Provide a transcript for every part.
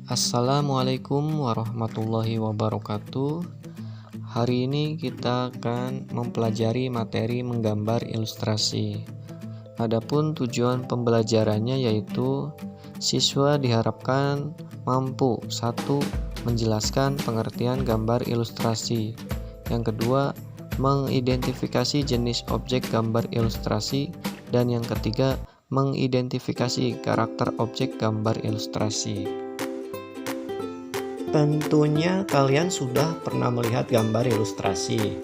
Assalamualaikum warahmatullahi wabarakatuh. Hari ini kita akan mempelajari materi menggambar ilustrasi. Adapun tujuan pembelajarannya yaitu siswa diharapkan mampu: 1. Menjelaskan pengertian gambar ilustrasi. Yang kedua, mengidentifikasi jenis objek gambar ilustrasi. Dan yang ketiga, mengidentifikasi karakter objek gambar ilustrasi. Tentunya kalian sudah pernah melihat gambar ilustrasi,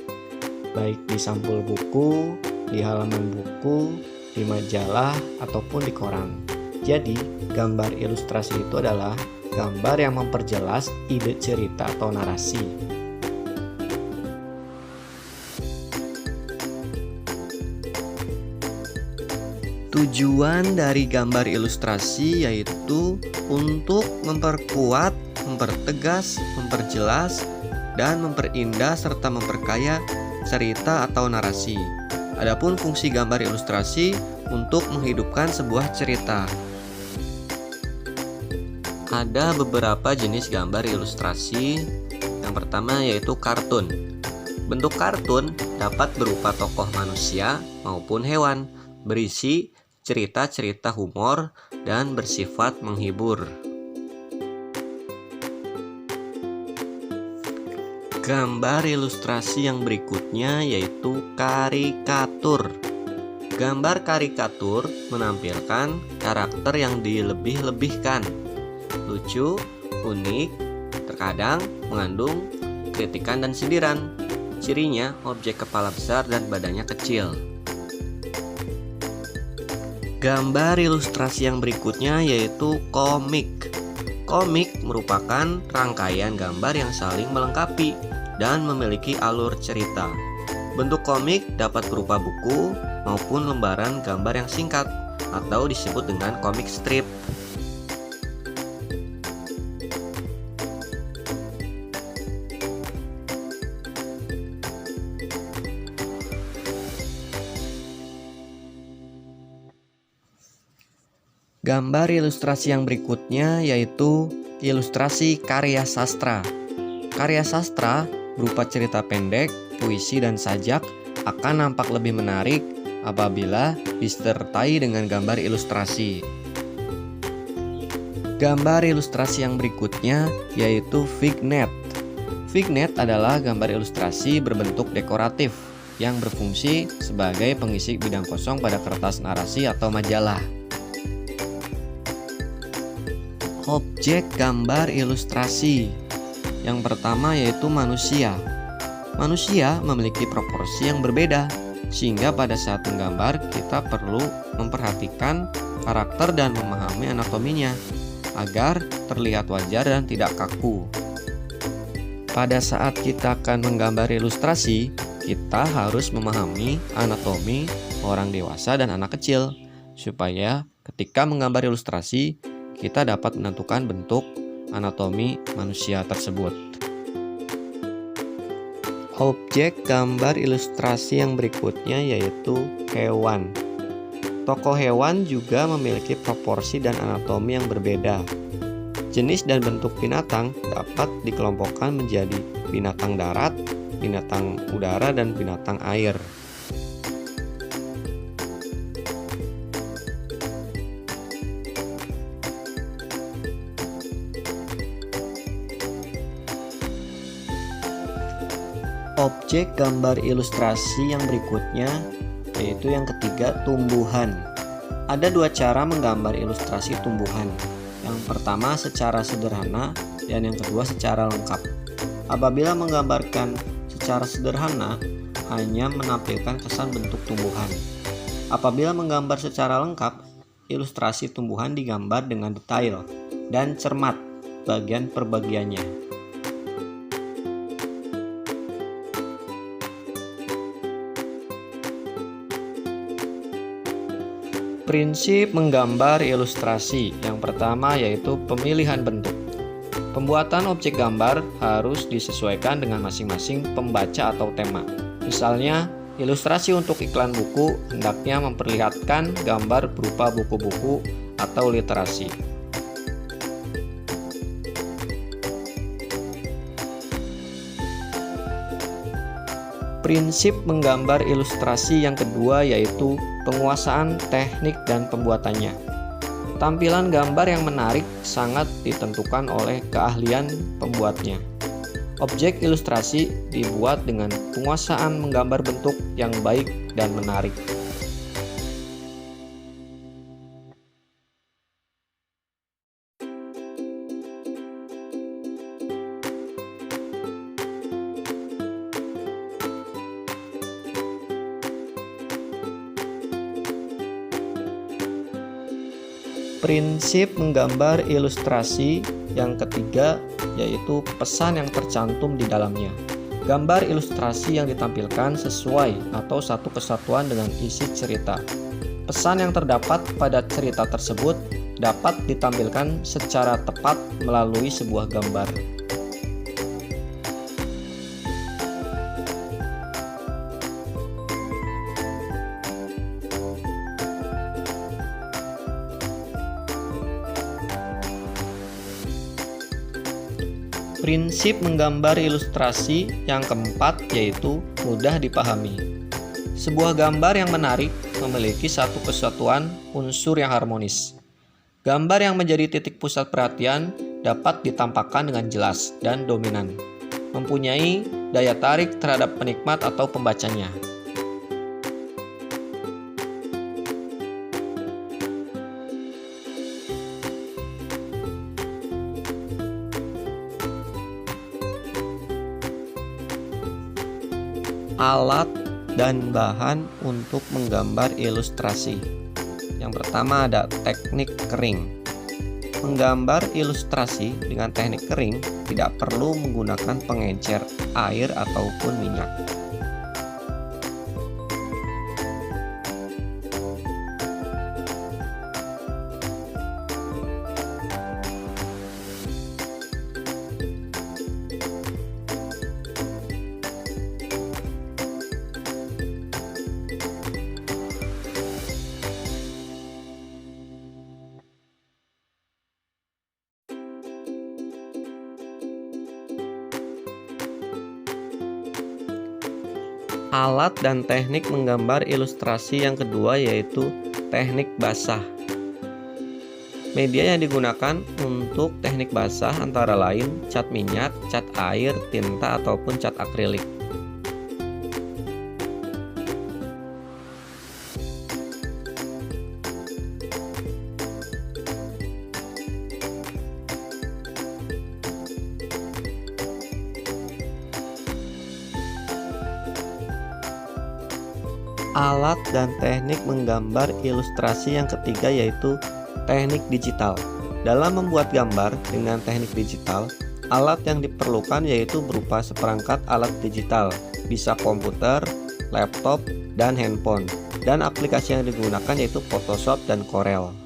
baik di sampul buku, di halaman buku, di majalah, ataupun di koran. Jadi, gambar ilustrasi itu adalah gambar yang memperjelas ide cerita atau narasi. Tujuan dari gambar ilustrasi yaitu untuk memperkuat, mempertegas, memperjelas, dan memperindah serta memperkaya cerita atau narasi. Adapun fungsi gambar ilustrasi untuk menghidupkan sebuah cerita. Ada beberapa jenis gambar ilustrasi. Yang pertama yaitu kartun. Bentuk kartun dapat berupa tokoh manusia maupun hewan, berisi cerita-cerita humor dan bersifat menghibur. Gambar ilustrasi yang berikutnya yaitu karikatur. Gambar karikatur menampilkan karakter yang dilebih-lebihkan, lucu, unik, terkadang mengandung kritikan dan sindiran. Cirinya objek kepala besar dan badannya kecil. Gambar ilustrasi yang berikutnya yaitu komik. Komik merupakan rangkaian gambar yang saling melengkapi dan memiliki alur cerita. Bentuk komik dapat berupa buku maupun lembaran gambar yang singkat atau disebut dengan komik strip. Gambar ilustrasi yang berikutnya yaitu ilustrasi karya sastra. Karya sastra berupa cerita pendek, puisi, dan sajak akan nampak lebih menarik apabila disertai dengan gambar ilustrasi. Gambar ilustrasi yang berikutnya yaitu vignette. Vignette adalah gambar ilustrasi berbentuk dekoratif yang berfungsi sebagai pengisi bidang kosong pada kertas narasi atau majalah. Objek gambar ilustrasi. Yang pertama yaitu manusia. Manusia memiliki proporsi yang berbeda, sehingga pada saat menggambar kita perlu memperhatikan karakter dan memahami anatominya agar terlihat wajar dan tidak kaku. Pada saat kita akan menggambar ilustrasi, kita harus memahami anatomi orang dewasa dan anak kecil, supaya ketika menggambar ilustrasi kita dapat menentukan bentuk anatomi manusia tersebut. Objek gambar ilustrasi yang berikutnya yaitu hewan. Tokoh hewan juga memiliki proporsi dan anatomi yang berbeda. Jenis dan bentuk binatang dapat dikelompokkan menjadi binatang darat, binatang udara, dan binatang air. Objek gambar ilustrasi yang berikutnya yaitu yang ketiga, tumbuhan. Ada dua cara menggambar ilustrasi tumbuhan. Yang pertama secara sederhana dan yang kedua secara lengkap. Apabila menggambarkan secara sederhana, hanya menampilkan kesan bentuk tumbuhan. Apabila menggambar secara lengkap, ilustrasi tumbuhan digambar dengan detail dan cermat bagian per bagiannya. Prinsip menggambar ilustrasi. Yang pertama yaitu pemilihan bentuk. Pembuatan objek gambar harus disesuaikan dengan masing-masing pembaca atau tema. Misalnya, ilustrasi untuk iklan buku hendaknya memperlihatkan gambar berupa buku-buku atau literasi. Prinsip menggambar ilustrasi yang kedua yaitu penguasaan teknik dan pembuatannya. Tampilan gambar yang menarik sangat ditentukan oleh keahlian pembuatnya. Objek ilustrasi dibuat dengan penguasaan menggambar bentuk yang baik dan menarik. Prinsip menggambar ilustrasi yang ketiga yaitu pesan yang tercantum di dalamnya. Gambar ilustrasi yang ditampilkan sesuai atau satu kesatuan dengan isi cerita. Pesan yang terdapat pada cerita tersebut dapat ditampilkan secara tepat melalui sebuah gambar. Prinsip menggambar ilustrasi yang keempat yaitu mudah dipahami. Sebuah gambar yang menarik memiliki satu kesatuan unsur yang harmonis. Gambar yang menjadi titik pusat perhatian dapat ditampakkan dengan jelas dan dominan, mempunyai daya tarik terhadap penikmat atau pembacanya. Alat dan bahan untuk menggambar ilustrasi. Yang pertama ada teknik kering. Menggambar ilustrasi dengan teknik kering tidak perlu menggunakan pengencer air ataupun minyak. Alat dan teknik menggambar ilustrasi yang kedua yaitu teknik basah. Media yang digunakan untuk teknik basah antara lain cat minyak, cat air, tinta, ataupun cat akrilik. Alat dan teknik menggambar ilustrasi yang ketiga yaitu teknik digital. Dalam membuat gambar dengan teknik digital, alat yang diperlukan yaitu berupa seperangkat alat digital, bisa komputer, laptop, dan handphone. Dan aplikasi yang digunakan yaitu Photoshop dan Corel.